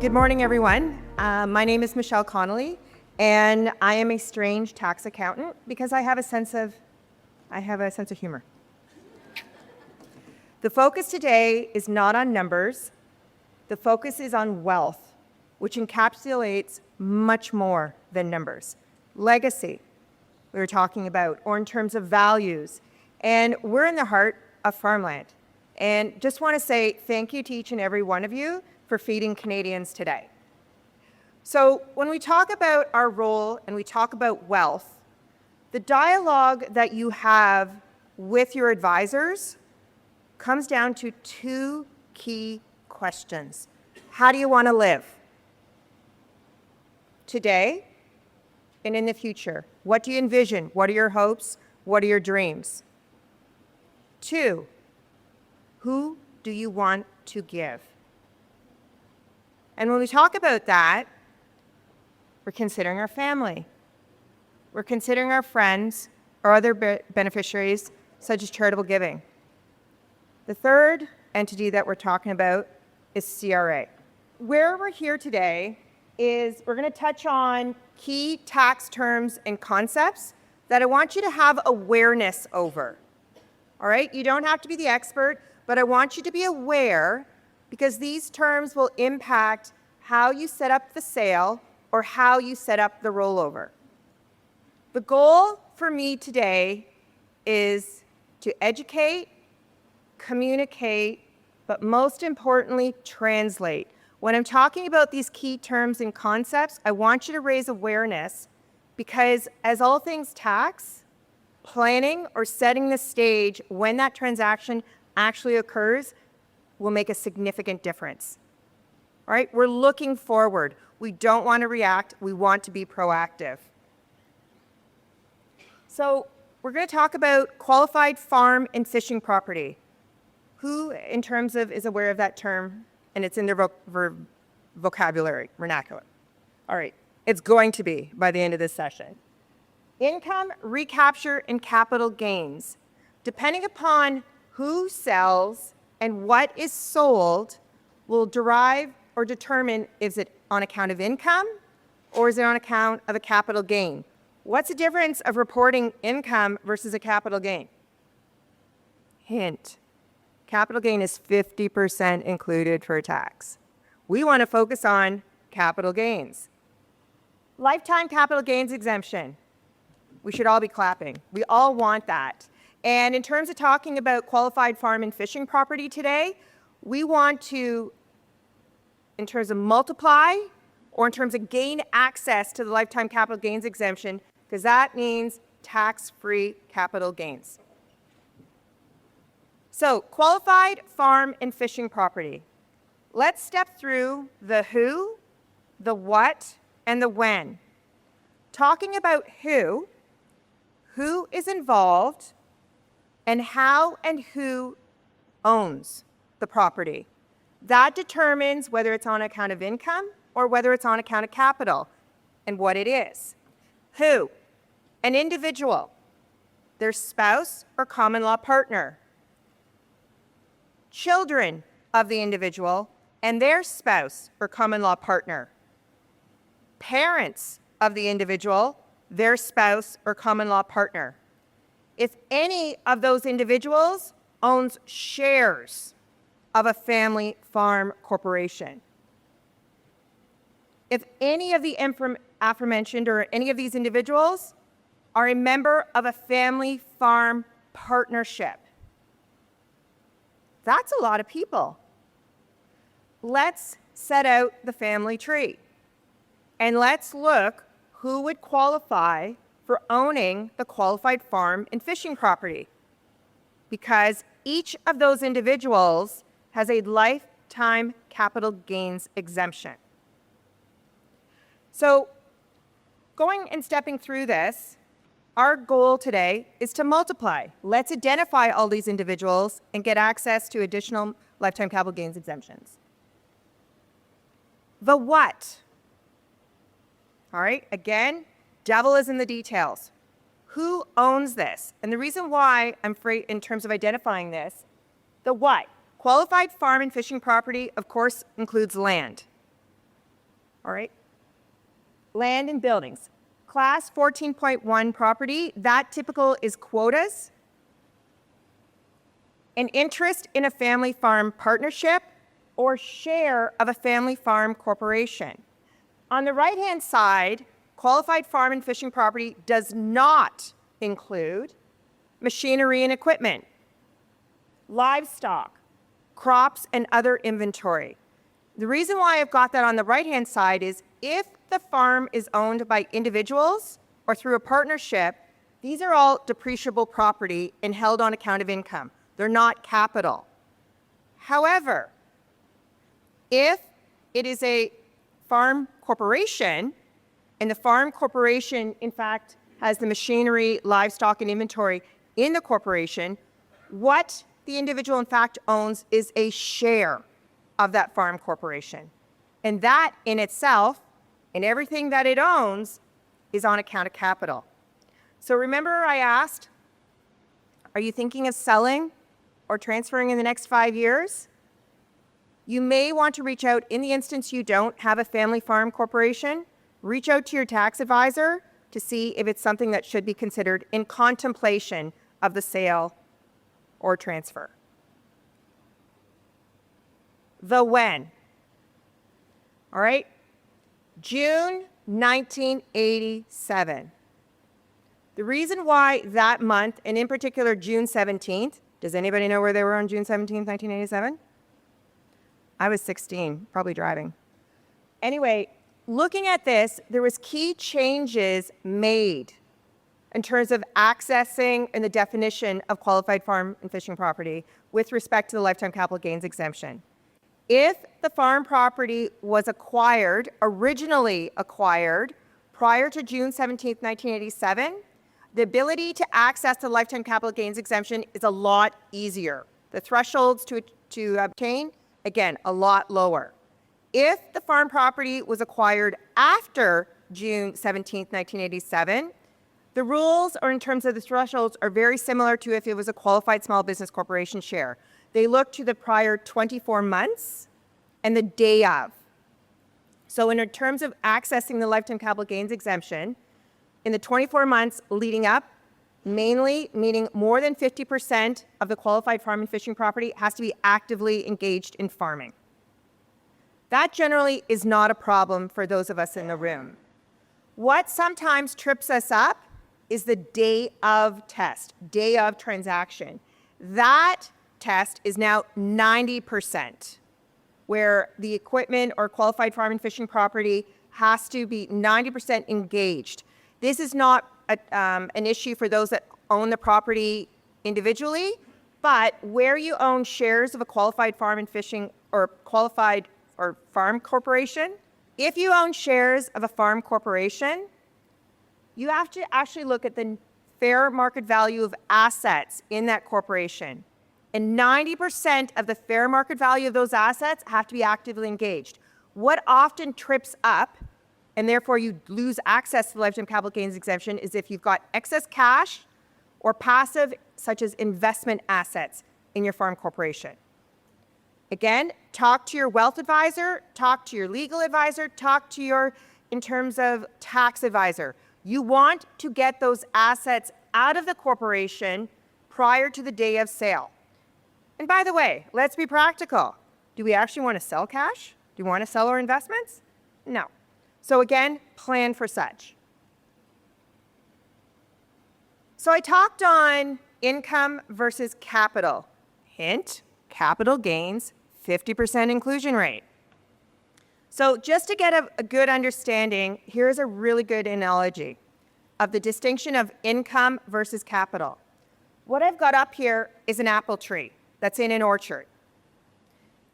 Good morning, everyone. My name is Michelle Connolly, and I am a strange tax accountant because I have a sense of humor. The focus today is not on numbers. The focus is on wealth, which encapsulates much more than numbers. Legacy, we were talking about, or in terms of values. And we're in the heart of farmland. And just want to say thank you to each and every one of you for feeding Canadians today. So when we talk about our role and we talk about wealth, the dialogue that you have with your advisors comes down to two key questions. How do you want to live today and in the future? What do you envision? What are your hopes? What are your dreams? Two, who do you want to give? And when we talk about that, we're considering our family. We're considering our friends or other beneficiaries, such as charitable giving. The third entity that we're talking about is CRA. Where we're here today is we're going to touch on key tax terms and concepts that I want you to have awareness over. All right? You don't have to be the expert, but I want you to be aware because these terms will impact how you set up the sale or how you set up the rollover. The goal for me today is to educate, communicate, but most importantly, translate. When I'm talking about these key terms and concepts, I want you to raise awareness because as all things tax, planning or setting the stage when that transaction actually occurs will make a significant difference. All right, we're looking forward. We don't want to react. We want to be proactive. So we're going to talk about qualified farm and fishing property. Who, in terms of, is aware of that term and it's in their vocabulary, vernacular? All right, it's going to be by the end of this session. Income, recapture, and capital gains. Depending upon who sells and what is sold will derive or determine is it on account of income or is it on account of a capital gain? What's the difference of reporting income versus a capital gain? Hint, capital gain is 50% included for tax. We want to focus on capital gains. Lifetime capital gains exemption. We should all be clapping. We all want that. And in terms of talking about qualified farm and fishing property today, we want to, in terms of multiply or in terms of gain access to the lifetime capital gains exemption, because that means tax-free capital gains. So qualified farm and fishing property. Let's step through the who, the what, and the when. Talking about who is involved, and how and who owns the property. That determines whether it's on account of income or whether it's on account of capital and what it is. Who? An individual, their spouse or common law partner. Children of the individual and their spouse or common law partner. Parents of the individual, their spouse or common law partner. If any of those individuals owns shares of a family farm corporation. If any of the aforementioned or any of these individuals are a member of a family farm partnership. That's a lot of people. Let's set out the family tree and let's look who would qualify for owning the qualified farm and fishing property, because each of those individuals has a lifetime capital gains exemption. So going and stepping through this, our goal today is to multiply. Let's identify all these individuals and get access to additional lifetime capital gains exemptions. The what? All right, again, devil is in the details. Who owns this? And the reason why I'm free in terms of identifying this, the what? Qualified farm and fishing property, of course, includes land. All right. Land and buildings. Class 14.1 property, that typical is quotas. An interest in a family farm partnership or share of a family farm corporation. On the right-hand side, qualified farm and fishing property does not include machinery and equipment, livestock, crops, and other inventory. The reason why I've got that on the right-hand side is if the farm is owned by individuals or through a partnership, these are all depreciable property and held on account of income. They're not capital. However, if it is a farm corporation, and the farm corporation, in fact, has the machinery, livestock, and inventory in the corporation, what the individual, in fact, owns is a share of that farm corporation. And that in itself, and everything that it owns, is on account of capital. So remember I asked, are you thinking of selling or transferring in the next 5 years? You may want to reach out, in the instance you don't have a family farm corporation, reach out to your tax advisor to see if it's something that should be considered in contemplation of the sale or transfer. The when. All right, June 1987. The reason why that month, and in particular June 17th, does anybody know where they were on June 17th, 1987? I was 16, probably driving. Anyway, looking at this, there was key changes made in terms of accessing and the definition of qualified farm and fishing property with respect to the lifetime capital gains exemption. If the farm property was acquired, originally acquired, prior to June 17, 1987, the ability to access the lifetime capital gains exemption is a lot easier. The thresholds to obtain, again, a lot lower. If the farm property was acquired after June 17, 1987, the rules, or in terms of the thresholds, are very similar to if it was a qualified small business corporation share. They look to the prior 24 months and the day of. So in terms of accessing the lifetime capital gains exemption, in the 24 months leading up, mainly meaning more than 50% of the qualified farm and fishing property has to be actively engaged in farming. That generally is not a problem for those of us in the room. What sometimes trips us up is the day of test, day of transaction. That test is now 90%, where the equipment or qualified farm and fishing property has to be 90% engaged. This is not an issue for those that own the property individually, but where you own shares of a qualified farm and fishing or qualified or farm corporation, if you own shares of a farm corporation, you have to actually look at the fair market value of assets in that corporation. And 90% of the fair market value of those assets have to be actively engaged. What often trips up, and therefore you lose access to the lifetime capital gains exemption, is if you've got excess cash or passive, such as investment assets in your farm corporation. Again, talk to your wealth advisor, talk to your legal advisor, talk to your, in terms of tax advisor. You want to get those assets out of the corporation prior to the day of sale. And by the way, let's be practical. Do we actually want to sell cash? Do we want to sell our investments? No. So again, plan for such. So I talked on income versus capital. Hint, capital gains, 50% inclusion rate. So just to get a good understanding, here's a really good analogy of the distinction of income versus capital. What I've got up here is an apple tree that's in an orchard.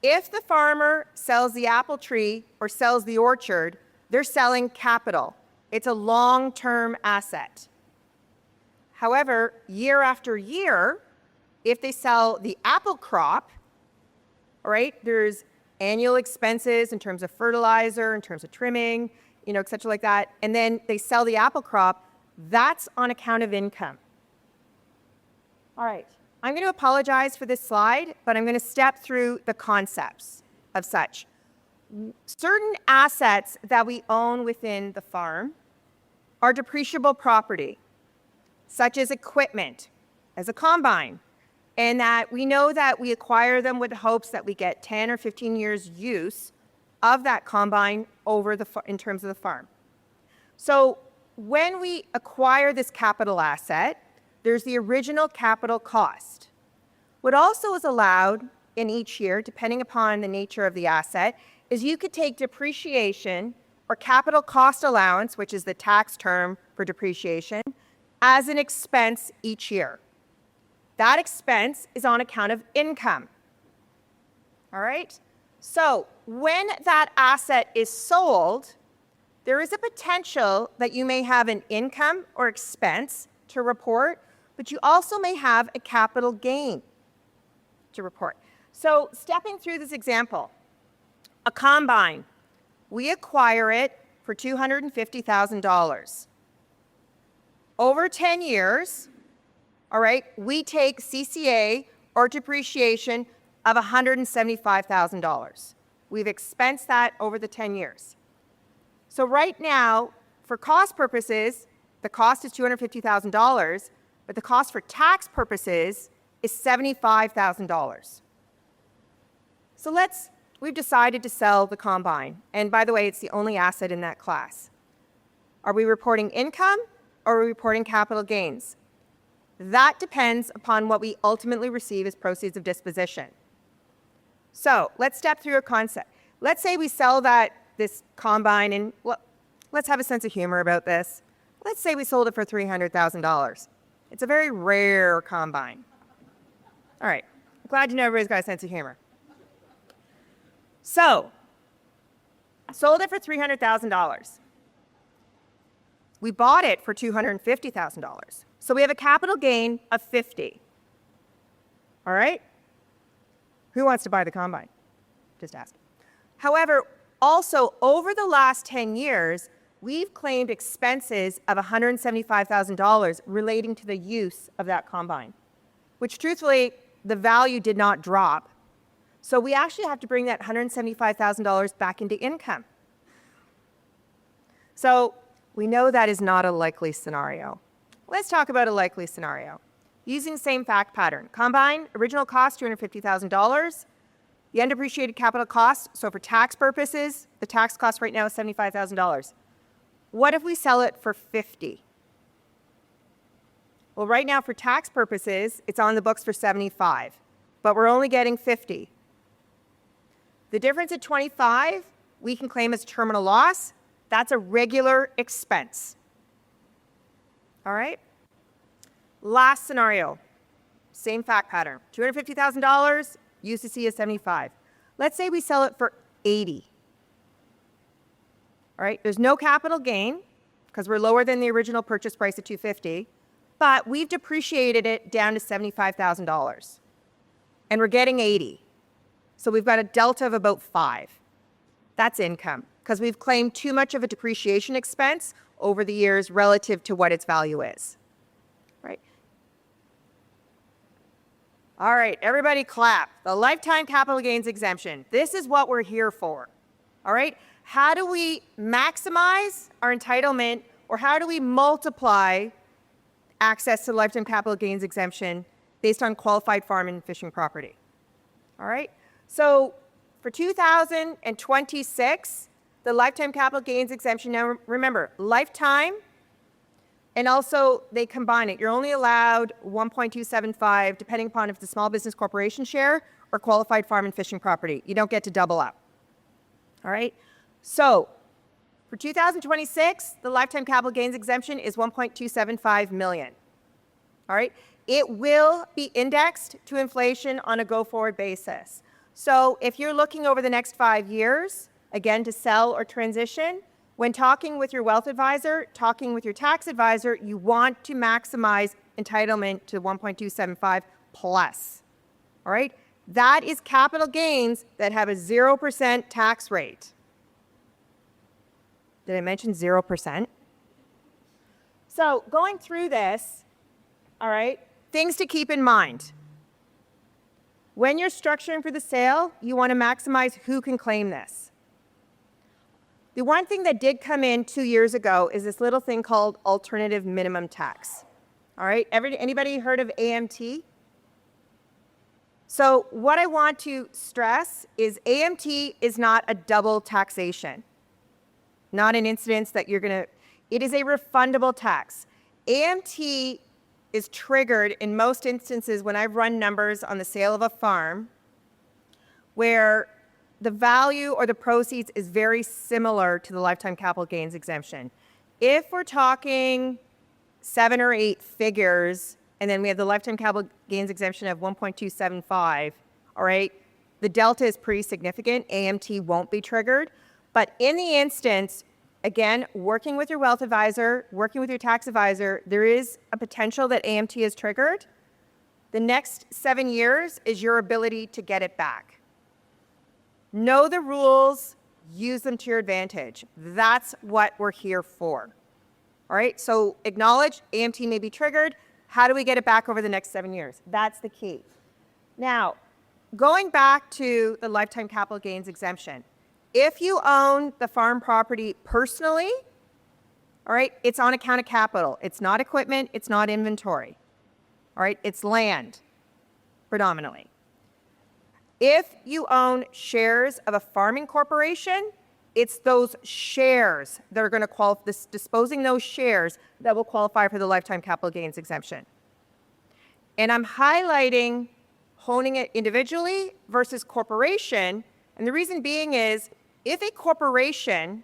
If the farmer sells the apple tree or sells the orchard, they're selling capital. It's a long-term asset. However, year after year, if they sell the apple crop, all right, there's annual expenses in terms of fertilizer, in terms of trimming, et cetera like that, and then they sell the apple crop, that's on account of income. All right, I'm going to apologize for this slide, but I'm going to step through the concepts of such. certain assets that we own within the farm are depreciable property, such as equipment, as a combine, and that we know that we acquire them with hopes that we get 10 or 15 years use of that combine in terms of the farm. So when we acquire this capital asset, there's the original capital cost. What also is allowed in each year, depending upon the nature of the asset, is you could take depreciation or capital cost allowance, which is the tax term for depreciation, as an expense each year. That expense is on account of income. All right? So when that asset is sold, there is a potential that you may have an income or expense to report, but you also may have a capital gain to report. So stepping through this example, a combine, we acquire it for $250,000. Over 10 years, all right, we take CCA or depreciation of $175,000. We've expensed that over the 10 years. So right now, for cost purposes, the cost is $250,000, but the cost for tax purposes is $75,000. So we've decided to sell the combine. And by the way, it's the only asset in that class. Are we reporting income or are we reporting capital gains? That depends upon what we ultimately receive as proceeds of disposition. So let's step through a concept. Let's say we sell this combine, and let's have a sense of humor about this. Let's say we sold it for $300,000. It's a very rare combine. All right, I'm glad to know everybody's got a sense of humor. So, sold it for $300,000. We bought it for $250,000. So we have a capital gain of $50,000. All right? Who wants to buy the combine? Just ask. However, also over the last 10 years, we've claimed expenses of $175,000 relating to the use of that combine, which truthfully, the value did not drop. So we actually have to bring that $175,000 back into income. So we know that is not a likely scenario. Let's talk about a likely scenario. Using the same fact pattern. Combine, original cost, $250,000. The undepreciated capital cost, so for tax purposes, the tax cost right now is $75,000. What if we sell it for $50,000? Well, right now for tax purposes, it's on the books for $75,000, but we're only getting $50,000. The difference at $25,000, we can claim as terminal loss. That's a regular expense. All right? Last scenario, same fact pattern. $250,000, used to see as $75,000. Let's say we sell it for $80,000. All right, there's no capital gain because we're lower than the original purchase price of $250,000, but we've depreciated it down to $75,000. And we're getting $80,000. So we've got a delta of about $5,000. That's income because we've claimed too much of a depreciation expense over the years relative to what its value is. Right? All right, everybody clap. The lifetime capital gains exemption. This is what we're here for. All right? How do we maximize our entitlement, or how do we multiply access to lifetime capital gains exemption based on qualified farm and fishing property? All right? So for 2026, the lifetime capital gains exemption, now remember, lifetime, and also they combine it. You're only allowed 1.275, depending upon if it's a small business corporation share or qualified farm and fishing property. You don't get to double up. All right? So for 2026, the lifetime capital gains exemption is $1.275 million. All right? It will be indexed to inflation on a go-forward basis. So if you're looking over the next 5 years, again, to sell or transition, when talking with your wealth advisor, talking with your tax advisor, you want to maximize entitlement to 1.275 plus. All right? That is capital gains that have a 0% tax rate. Did I mention 0%? So going through this, all right, things to keep in mind. When you're structuring for the sale, you want to maximize who can claim this. The one thing that did come in 2 years ago is this little thing called alternative minimum tax. All right, anybody heard of AMT? So what I want to stress is AMT is not a double taxation, not an incidence that you're going to, it is a refundable tax. AMT is triggered in most instances when I've run numbers on the sale of a farm where the value or the proceeds is very similar to the lifetime capital gains exemption. If we're talking 7 or 8 figures, and then we have the lifetime capital gains exemption of 1.275, all right, the delta is pretty significant. AMT won't be triggered. But in the instance, again, working with your wealth advisor, working with your tax advisor, there is a potential that AMT is triggered. The next 7 years is your ability to get it back. Know the rules, use them to your advantage. That's what we're here for. All right, so acknowledge AMT may be triggered. How do we get it back over the next 7 years? That's the key. Now, going back to the lifetime capital gains exemption, if you own the farm property personally, all right, it's on account of capital. It's not equipment, it's not inventory. All right, it's land predominantly. If you own shares of a farming corporation, it's those shares that are going to qualify, disposing those shares that will qualify for the lifetime capital gains exemption. And I'm highlighting honing it individually versus corporation. And the reason being is if a corporation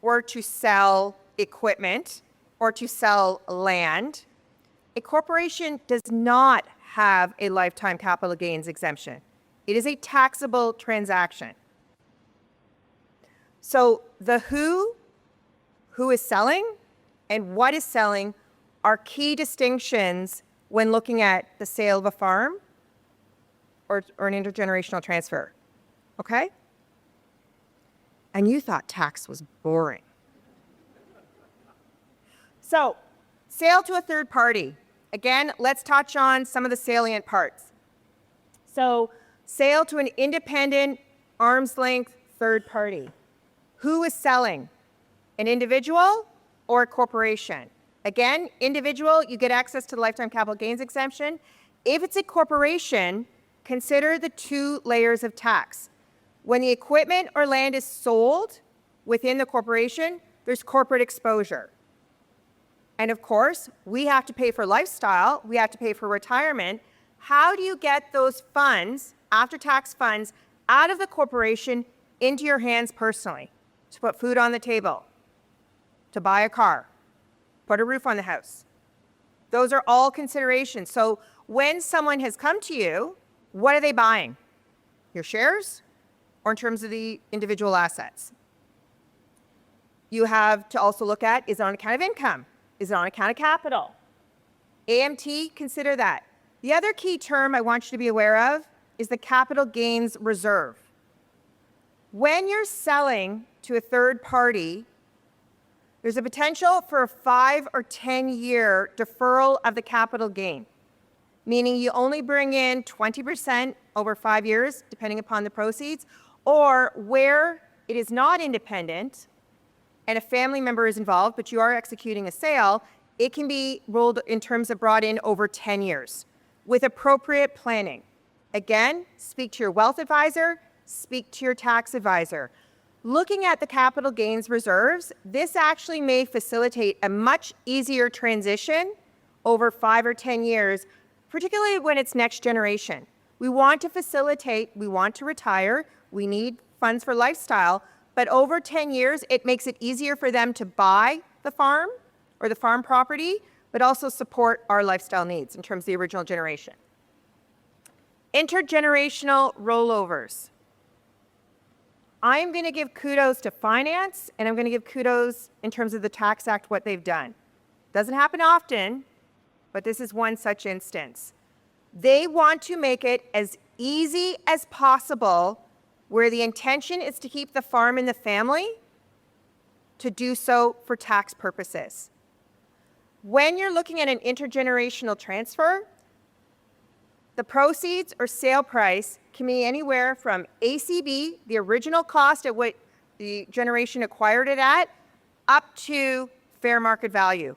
were to sell equipment or to sell land, a corporation does not have a lifetime capital gains exemption. It is a taxable transaction. So the who is selling, and what is selling are key distinctions when looking at the sale of a farm or an intergenerational transfer. Okay? And you thought tax was boring. So, sale to a third party. Again, let's touch on some of the salient parts. So, sale to an independent, arm's length third party. Who is selling? An individual or a corporation? Again, individual, you get access to the lifetime capital gains exemption. If it's a corporation, consider the 2 layers of tax. When the equipment or land is sold within the corporation, there's corporate exposure. And of course, we have to pay for lifestyle, we have to pay for retirement. How do you get those funds, after-tax funds, out of the corporation into your hands personally? To put food on the table, to buy a car, put a roof on the house. Those are all considerations. So when someone has come to you, what are they buying? Your shares or in terms of the individual assets? You have to also look at, is it on account of income? Is it on account of capital? AMT, consider that. The other key term I want you to be aware of is the capital gains reserve. When you're selling to a third party, there's a potential for a 5 or 10-year deferral of the capital gain, meaning you only bring in 20% over 5 years, depending upon the proceeds, or where it is not independent and a family member is involved, but you are executing a sale, it can be rolled in terms of brought in over 10 years with appropriate planning. Again, speak to your wealth advisor, speak to your tax advisor. Looking at the capital gains reserves, this actually may facilitate a much easier transition over 5 or 10 years, particularly when it's next generation. We want to facilitate, we want to retire, we need funds for lifestyle, but over 10 years, it makes it easier for them to buy the farm or the farm property, but also support our lifestyle needs in terms of the original generation. Intergenerational rollovers. I'm going to give kudos to finance, and I'm going to give kudos in terms of the Tax Act, what they've done. Doesn't happen often, but this is one such instance. They want to make it as easy as possible, where the intention is to keep the farm in the family, to do so for tax purposes. When you're looking at an intergenerational transfer, the proceeds or sale price can be anywhere from ACB, the original cost at what the generation acquired it at, up to fair market value.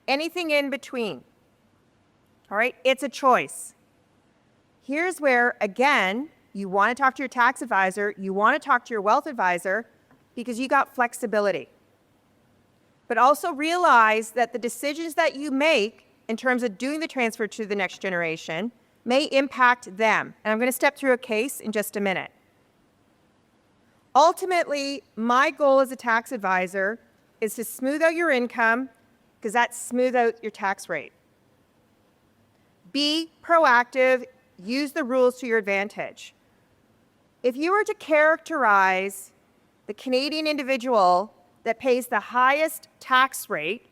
Anything in between. All right, it's a choice. Here's where, again, you want to talk to your tax advisor, you want to talk to your wealth advisor, because you got flexibility. But also realize that the decisions that you make in terms of doing the transfer to the next generation may impact them. And I'm going to step through a case in just a minute. Ultimately, my goal as a tax advisor is to smooth out your income, because that smooths out your tax rate. Be proactive, use the rules to your advantage. If you were to characterize the Canadian individual that pays the highest tax rate,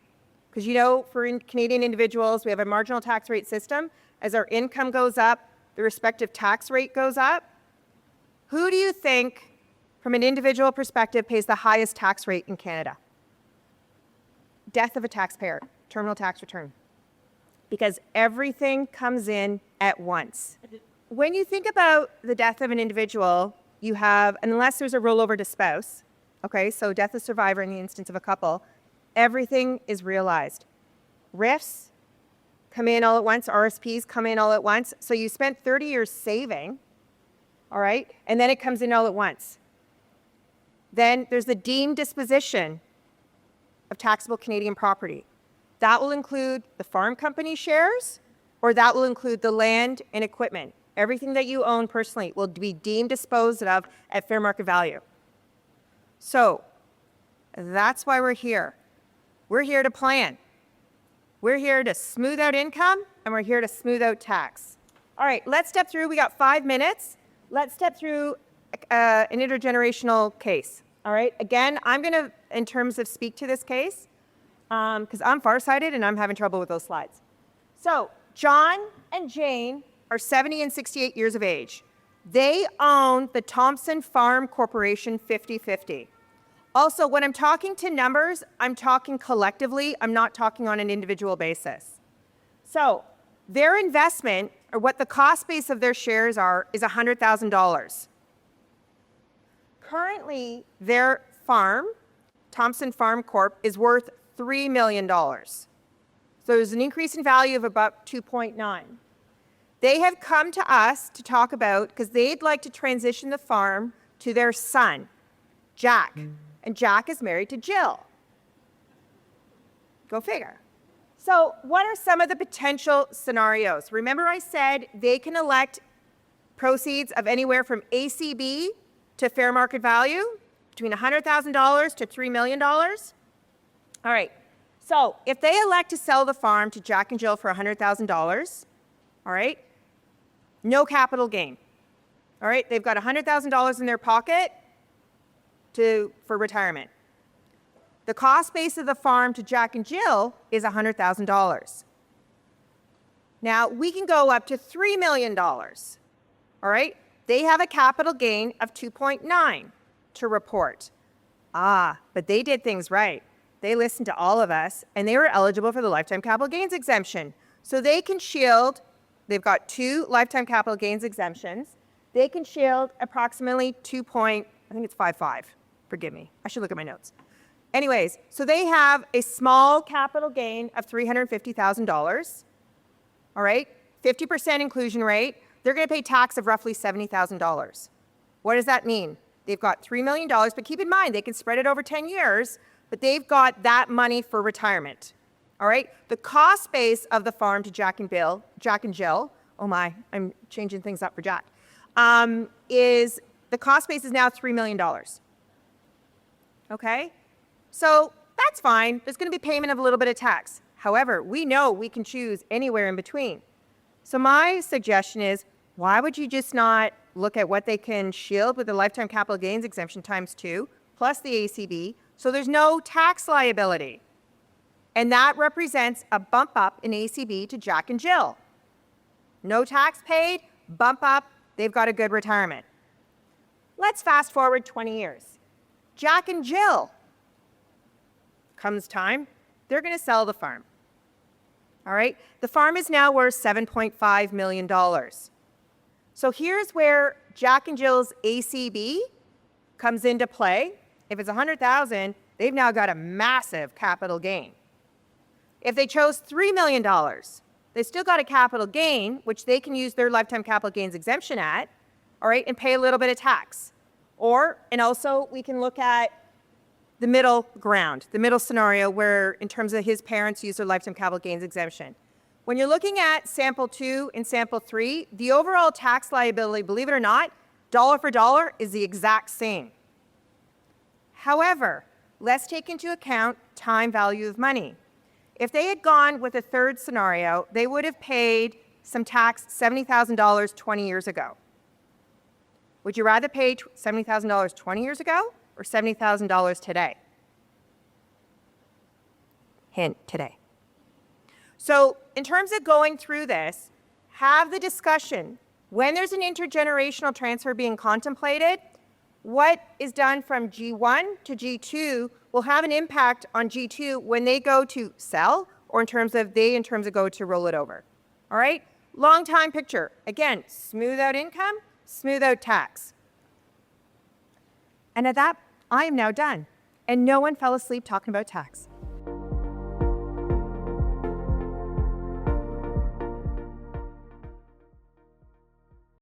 because you know for Canadian individuals we have a marginal tax rate system, as our income goes up, the respective tax rate goes up, who do you think, from an individual perspective, pays the highest tax rate in Canada? Death of a taxpayer, terminal tax return. Because everything comes in at once. When you think about the death of an individual, you have, unless there's a rollover to spouse, okay, so death of survivor in the instance of a couple, everything is realized. RIFs come in all at once, RSPs come in all at once, so you spent 30 years saving, all right, and then it comes in all at once. Then there's the deemed disposition of taxable Canadian property. That will include the farm company shares, or that will include the land and equipment. Everything that you own personally will be deemed disposed of at fair market value. So that's why we're here. We're here to plan. We're here to smooth out income, and we're here to smooth out tax. All right, let's step through. We got 5 minutes. Let's step through an intergenerational case. All right, again, I'm going to, in terms of speak to this case, because I'm farsighted and I'm having trouble with those slides. So John and Jane are 70 and 68 years of age. They own the Thompson Farm Corporation 50/50. Also, when I'm talking to numbers, I'm talking collectively. I'm not talking on an individual basis. So their investment, or what the cost base of their shares are, is $100,000. Currently, their farm, Thompson Farm Corp, is worth $3 million. So there's an increase in value of about 2.9. They have come to us to talk about, because they'd like to transition the farm to their son, Jack. And Jack is married to Jill. Go figure. So what are some of the potential scenarios? Remember I said they can elect proceeds of anywhere from ACB to fair market value, between $100,000 to $3 million. All right, so if they elect to sell the farm to Jack and Jill for $100,000, all right, no capital gain. All right, they've got $100,000 in their pocket for retirement. The cost base of the farm to Jack and Jill is $100,000. Now, we can go up to $3 million. All right, they have a capital gain of 2.9 to report. But they did things right. They listened to all of us, and they were eligible for the lifetime capital gains exemption. So they can shield, they've got 2 lifetime capital gains exemptions. They can shield approximately I think it's 5.5. Forgive me, I should look at my notes. Anyways, so they have a small capital gain of $350,000. All right, 50% inclusion rate. They're going to pay tax of roughly $70,000. What does that mean? They've got $3 million, but keep in mind, they can spread it over 10 years, but they've got that money for retirement. All right? The cost base of the farm to Jack and Jill, oh my, I'm changing things up for Jack, is the cost base is now $3 million. Okay? So that's fine. There's going to be payment of a little bit of tax. However, we know we can choose anywhere in between. So my suggestion is, why would you just not look at what they can shield with the lifetime capital gains exemption times 2, plus the ACB, so there's no tax liability. And that represents a bump up in ACB to Jack and Jill. No tax paid, bump up, they've got a good retirement. Let's fast forward 20 years. Jack and Jill, comes time, they're going to sell the farm. All right, the farm is now worth $7.5 million. So here's where Jack and Jill's ACB comes into play. if it's 100,000, they've now got a massive capital gain. If they chose $3 million, they still got a capital gain, which they can use their lifetime capital gains exemption at, all right, and pay a little bit of tax. And also we can look at the middle ground, the middle scenario where in terms of his parents use their lifetime capital gains exemption. When you're looking at sample 2 and sample 3, the overall tax liability, believe it or not, dollar for dollar is the exact same. However, let's take into account time value of money. If they had gone with a third scenario, they would have paid some tax, $70,000 20 years ago. Would you rather pay $70,000 20 years ago or $70,000 today? Hint, today. So in terms of going through this, have the discussion. When there's an intergenerational transfer being contemplated, what is done from G1 to G2 will have an impact on G2 when they go to sell or in terms of go to roll it over. All right? Long time picture. Again, smooth out income, smooth out tax. And at that, I am now done. And no one fell asleep talking about tax.